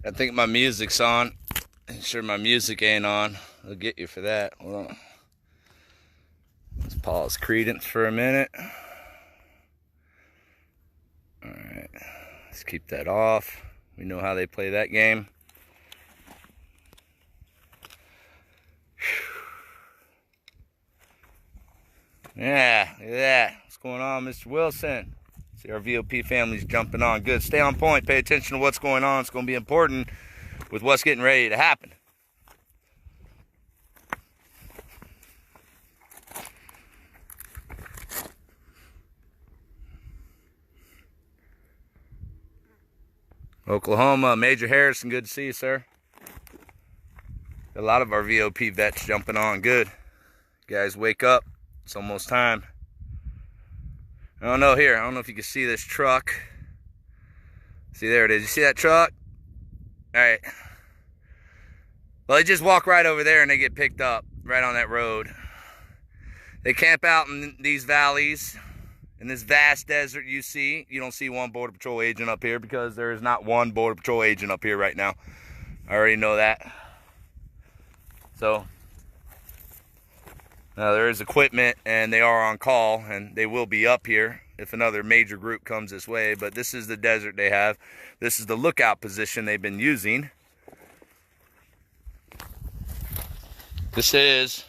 I think my music's on. I'm sure my music ain't on. I'll get you for that. Hold on. Let's pause Credence for a minute. Alright. Let's keep that off. We know how they play that game. Yeah, look at that. What's going on, Mr. Wilson? See our VOP family's jumping on. Good. Stay on point. Pay attention to what's going on. It's going to be important with what's getting ready to happen. Oklahoma, Major Harrison, good to see you, sir. A lot of our VOP vets jumping on. Good. Guys, wake up. It's almost time. I don't know here. I don't know if you can see this truck. See, there it is. You see that truck? All right. Well, they just walk right over there and they get picked up right on that road. They camp out in these valleys. In this vast desert you see, you don't see one Border Patrol agent up here because there is not one Border Patrol agent up here right now. I already know that. So, there is equipment and they are on call and they will be up here if another major group comes this way. But this is the desert they have. This is the lookout position they've been using. This is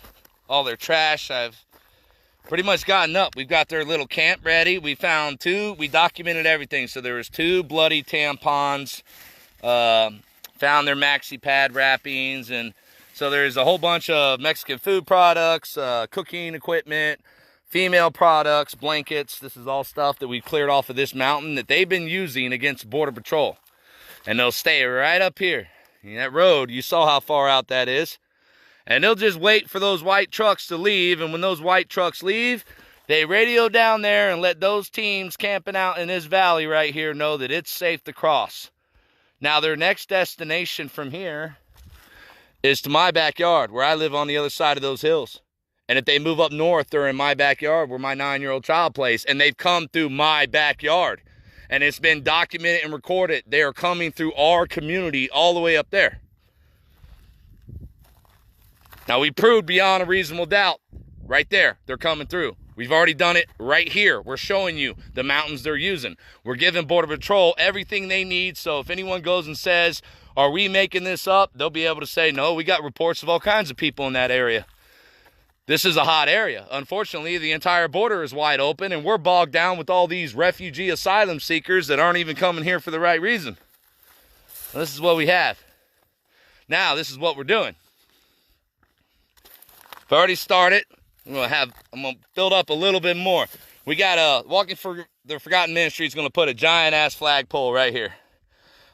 all their trash. I've pretty much gotten up. We've got their little camp ready. We found two. We documented everything. So there was 2 bloody tampons. Found their maxi pad wrappings. And so there's a whole bunch of Mexican food products, cooking equipment, female products, blankets. This is all stuff that we cleared off of this mountain that they've been using against Border Patrol. And they'll stay right up here. And that road, you saw how far out that is. And they'll just wait for those white trucks to leave. And when those white trucks leave, they radio down there and let those teams camping out in this valley right here know that it's safe to cross. Now, their next destination from here is to my backyard, where I live on the other side of those hills. And if they move up north, they're in my backyard where my 9-year-old child plays. And they've come through my backyard. And it's been documented and recorded. They are coming through our community all the way up there. Now, we proved beyond a reasonable doubt right there. They're coming through. We've already done it right here. We're showing you the mountains they're using. We're giving Border Patrol everything they need. So if anyone goes and says, are we making this up? They'll be able to say, no, we got reports of all kinds of people in that area. This is a hot area. Unfortunately, the entire border is wide open, and we're bogged down with all these refugee asylum seekers that aren't even coming here for the right reason. This is what we have. Now, this is what we're doing. I've already started. I'm gonna build up a little bit more. We got Walking for the Forgotten Ministry is gonna put a giant ass flagpole right here.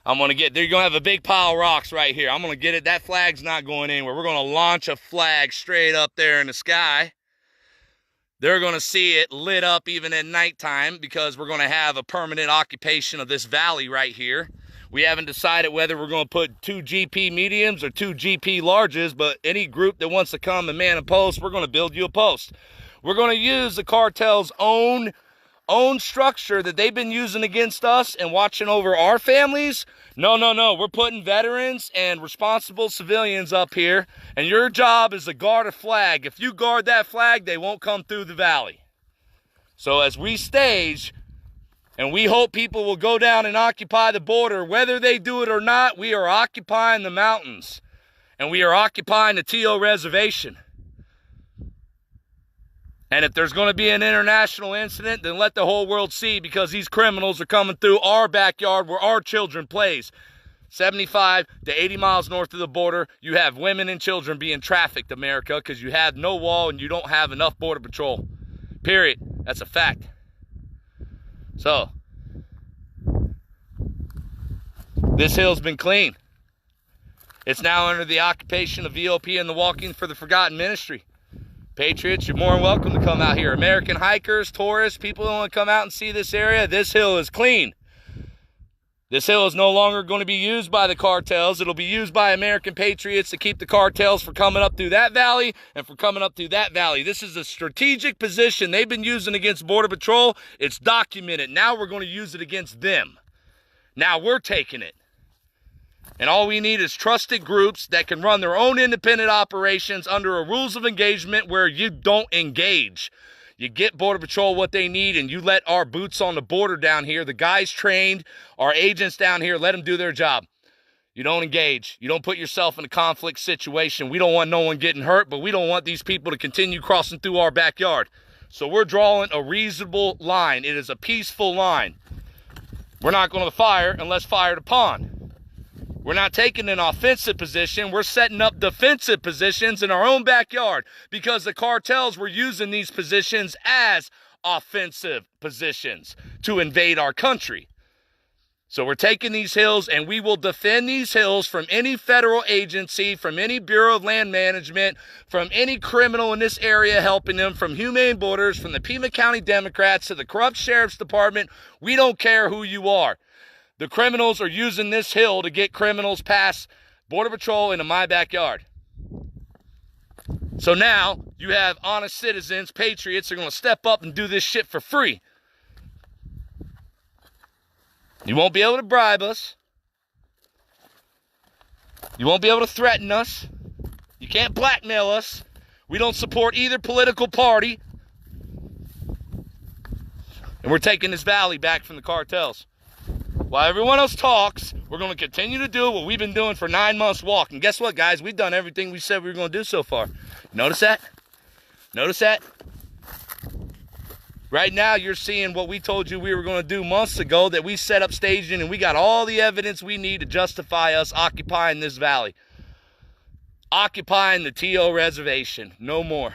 They're gonna have a big pile of rocks right here. I'm gonna get it. That flag's not going anywhere. We're gonna launch a flag straight up there in the sky. They're gonna see it lit up even at nighttime because we're gonna have a permanent occupation of this valley right here. We haven't decided whether we're going to put 2 GP mediums or 2 GP larges, but any group that wants to come and man a post, we're going to build you a post. We're going to use the cartel's own structure that they've been using against us and watching over our families. No. We're putting veterans and responsible civilians up here, and your job is to guard a flag. If you guard that flag, they won't come through the valley. So as we stage, and we hope people will go down and occupy the border. Whether they do it or not, we are occupying the mountains. And we are occupying the TO reservation. And if there's going to be an international incident, then let the whole world see, because these criminals are coming through our backyard where our children plays. 75 to 80 miles north of the border, you have women and children being trafficked, America, because you have no wall and you don't have enough Border Patrol. Period. That's a fact. So, this hill's been clean. It's now under the occupation of VOP and the Walking for the Forgotten Ministry. Patriots, you're more than welcome to come out here. American hikers, tourists, people who want to come out and see this area, this hill is clean. This hill is no longer going to be used by the cartels. It'll be used by American patriots to keep the cartels from coming up through that valley and from coming up through that valley. This is a strategic position they've been using against Border Patrol. It's documented. Now we're going to use it against them. Now we're taking it. And all we need is trusted groups that can run their own independent operations under a rules of engagement where you don't engage. You get Border Patrol what they need, and you let our boots on the border down here, the guys trained, our agents down here, let them do their job. You don't engage. You don't put yourself in a conflict situation. We don't want no one getting hurt, but we don't want these people to continue crossing through our backyard. So we're drawing a reasonable line. It is a peaceful line. We're not going to fire unless fired upon. We're not taking an offensive position. We're setting up defensive positions in our own backyard because the cartels were using these positions as offensive positions to invade our country. So we're taking these hills, and we will defend these hills from any federal agency, from any Bureau of Land Management, from any criminal in this area helping them, from Humane Borders, from the Pima County Democrats to the corrupt Sheriff's Department. We don't care who you are. The criminals are using this hill to get criminals past Border Patrol into my backyard. So now you have honest citizens, patriots, are going to step up and do this shit for free. You won't be able to bribe us. You won't be able to threaten us. You can't blackmail us. We don't support either political party. And we're taking this valley back from the cartels. While everyone else talks, we're going to continue to do what we've been doing for 9 months walking. And guess what, guys? We've done everything we said we were going to do so far. Notice that? Notice that? Right now, you're seeing what we told you we were going to do months ago, that we set up staging, and we got all the evidence we need to justify us occupying this valley. Occupying the TO reservation. No more.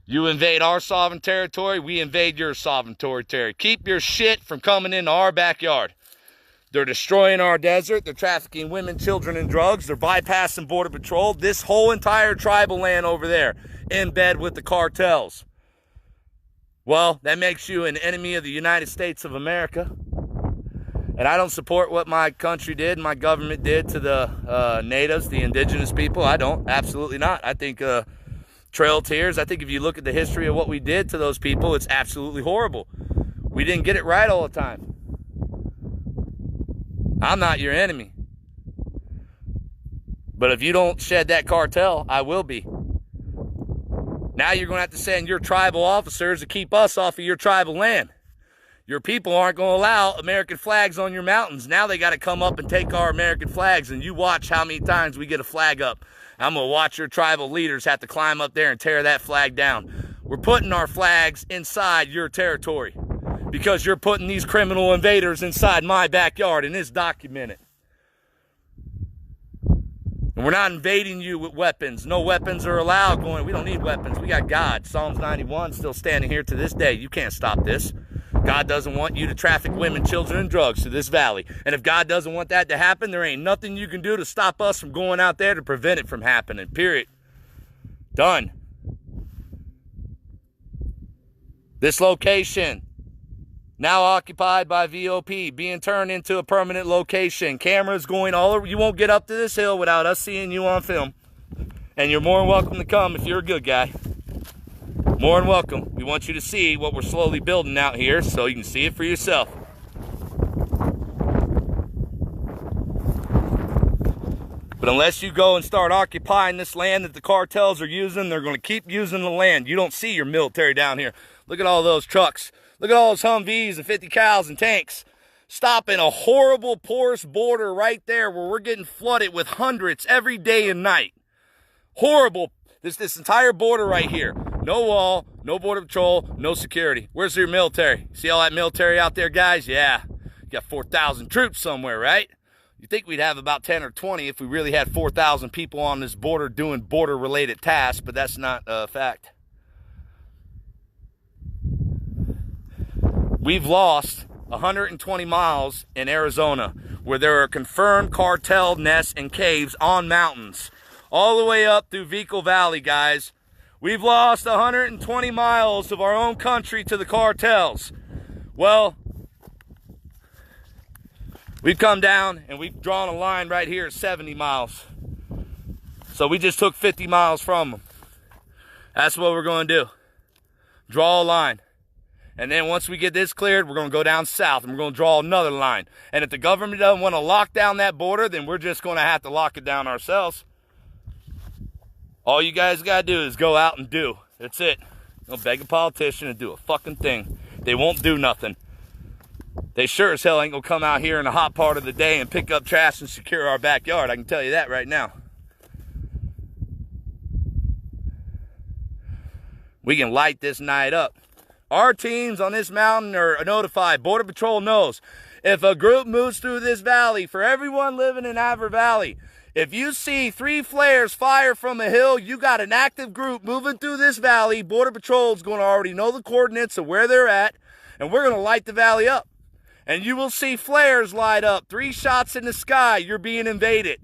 You invade our sovereign territory, we invade your sovereign territory. Keep your shit from coming into our backyard. They're destroying our desert. They're trafficking women, children, and drugs. They're bypassing Border Patrol. This whole entire tribal land over there in bed with the cartels. Well, that makes you an enemy of the United States of America. And I don't support what my country did, my government did to the natives, the indigenous people. I don't. Absolutely not. I think Trail of Tears, I think if you look at the history of what we did to those people, it's absolutely horrible. We didn't get it right all the time. I'm not your enemy. But if you don't shed that cartel, I will be. Now you're going to have to send your tribal officers to keep us off of your tribal land. Your people aren't going to allow American flags on your mountains. Now they got to come up and take our American flags, and you watch how many times we get a flag up. I'm going to watch your tribal leaders have to climb up there and tear that flag down. We're putting our flags inside your territory because you're putting these criminal invaders inside my backyard, and it's documented. And we're not invading you with weapons. No weapons are allowed going. We don't need weapons. We got God. Psalms 91 still standing here to this day. You can't stop this. God doesn't want you to traffic women, children, and drugs to this valley. And if God doesn't want that to happen, there ain't nothing you can do to stop us from going out there to prevent it from happening. Period. Done. This location, now occupied by VOP, being turned into a permanent location. Cameras going all over. You won't get up to this hill without us seeing you on film. And you're more than welcome to come if you're a good guy. More than welcome. We want you to see what we're slowly building out here so you can see it for yourself. But unless you go and start occupying this land that the cartels are using, they're going to keep using the land. You don't see your military down here. Look at all those trucks. Look at all those Humvees and 50 cows and tanks. Stopping a horrible, porous border right there where we're getting flooded with hundreds every day and night. Horrible. This entire border right here. No wall, no Border Patrol, no security. Where's your military? See all that military out there, guys? Yeah. You got 4,000 troops somewhere, right? You think we'd have about 10 or 20 if we really had 4,000 people on this border doing border-related tasks, but that's not a fact. We've lost 120 miles in Arizona where there are confirmed cartel nests and caves on mountains. All the way up through Vehicle Valley, guys. We've lost 120 miles of our own country to the cartels. Well, we've come down and we've drawn a line right here at 70 miles. So we just took 50 miles from them. That's what we're going to do. Draw a line. And then once we get this cleared, we're going to go down south and we're going to draw another line. And if the government doesn't want to lock down that border, then we're just going to have to lock it down ourselves. All you guys got to do is go out and do. That's it. Don't beg a politician to do a fucking thing. They won't do nothing. They sure as hell ain't going to come out here in the hot part of the day and pick up trash and secure our backyard. I can tell you that right now. We can light this night up. Our teams on this mountain are notified. Border Patrol knows. If a group moves through this valley, for everyone living in Avra Valley, if you see 3 flares fire from a hill, you got an active group moving through this valley. Border Patrol is going to already know the coordinates of where they're at, and we're going to light the valley up. And you will see flares light up. 3 shots in the sky, you're being invaded.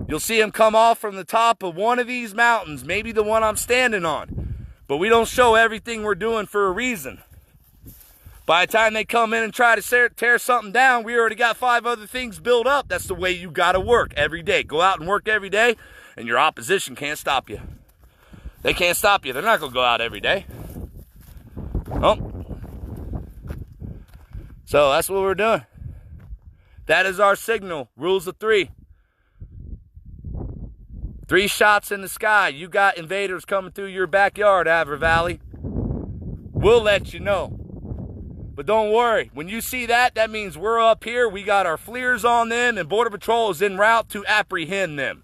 You'll see them come off from the top of one of these mountains, maybe the one I'm standing on. But we don't show everything we're doing for a reason. By the time they come in and try to tear something down, we already got 5 other things built up. That's the way you got to work every day. Go out and work every day, and your opposition can't stop you. They can't stop you. They're not going to go out every day. Oh. So that's what we're doing. That is our signal. Rules of 3. 3 shots in the sky. You got invaders coming through your backyard, Avra Valley. We'll let you know. But don't worry. When you see that, that means we're up here. We got our FLIRs on them, and Border Patrol is en route to apprehend them.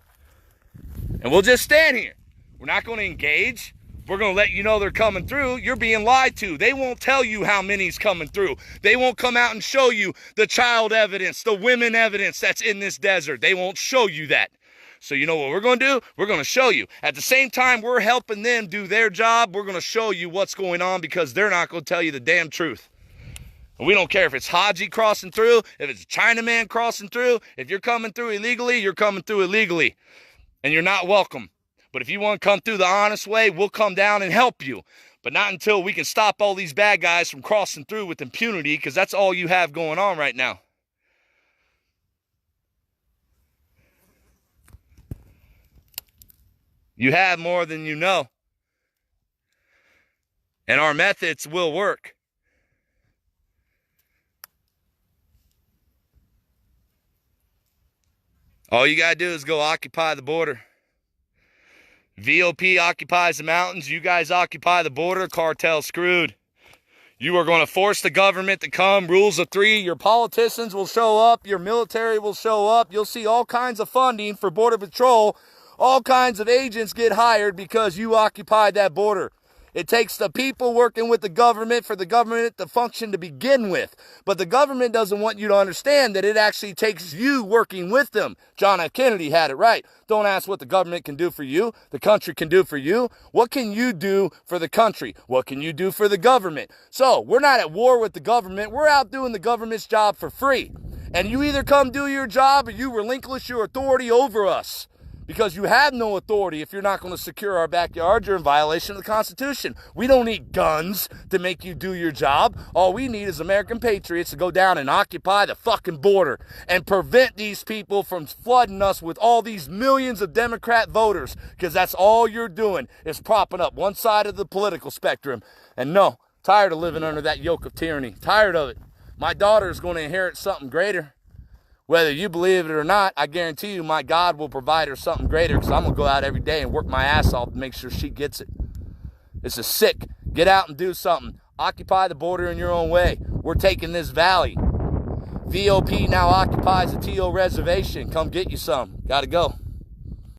And we'll just stand here. We're not going to engage. We're going to let you know they're coming through. You're being lied to. They won't tell you how many's coming through. They won't come out and show you the child evidence, the women evidence that's in this desert. They won't show you that. So you know what we're going to do? We're going to show you. At the same time we're helping them do their job, we're going to show you what's going on, because they're not going to tell you the damn truth. And we don't care if it's Haji crossing through, if it's a Chinaman crossing through. If you're coming through illegally, you're coming through illegally. And you're not welcome. But if you want to come through the honest way, we'll come down and help you. But not until we can stop all these bad guys from crossing through with impunity, because that's all you have going on right now. You have more than you know. And our methods will work. All you got to do is go occupy the border. VOP occupies the mountains. You guys occupy the border. Cartel screwed. You are going to force the government to come. Rules of 3. Your politicians will show up. Your military will show up. You'll see all kinds of funding for Border Patrol. All kinds of agents get hired because you occupied that border. It takes the people working with the government for the government to function to begin with. But the government doesn't want you to understand that it actually takes you working with them. John F. Kennedy had it right. Don't ask what the government can do for you. The country can do for you. What can you do for the country? What can you do for the government? So we're not at war with the government. We're out doing the government's job for free. And you either come do your job or you relinquish your authority over us. Because you have no authority. If you're not going to secure our backyard, you're in violation of the Constitution. We don't need guns to make you do your job. All we need is American patriots to go down and occupy the fucking border and prevent these people from flooding us with all these millions of Democrat voters, because that's all you're doing is propping up one side of the political spectrum. And no, tired of living under that yoke of tyranny. Tired of it. My daughter is going to inherit something greater. Whether you believe it or not, I guarantee you my God will provide her something greater, because I'm going to go out every day and work my ass off to make sure she gets it. This is sick. Get out and do something. Occupy the border in your own way. We're taking this valley. VOP now occupies the TO reservation. Come get you some. Gotta go.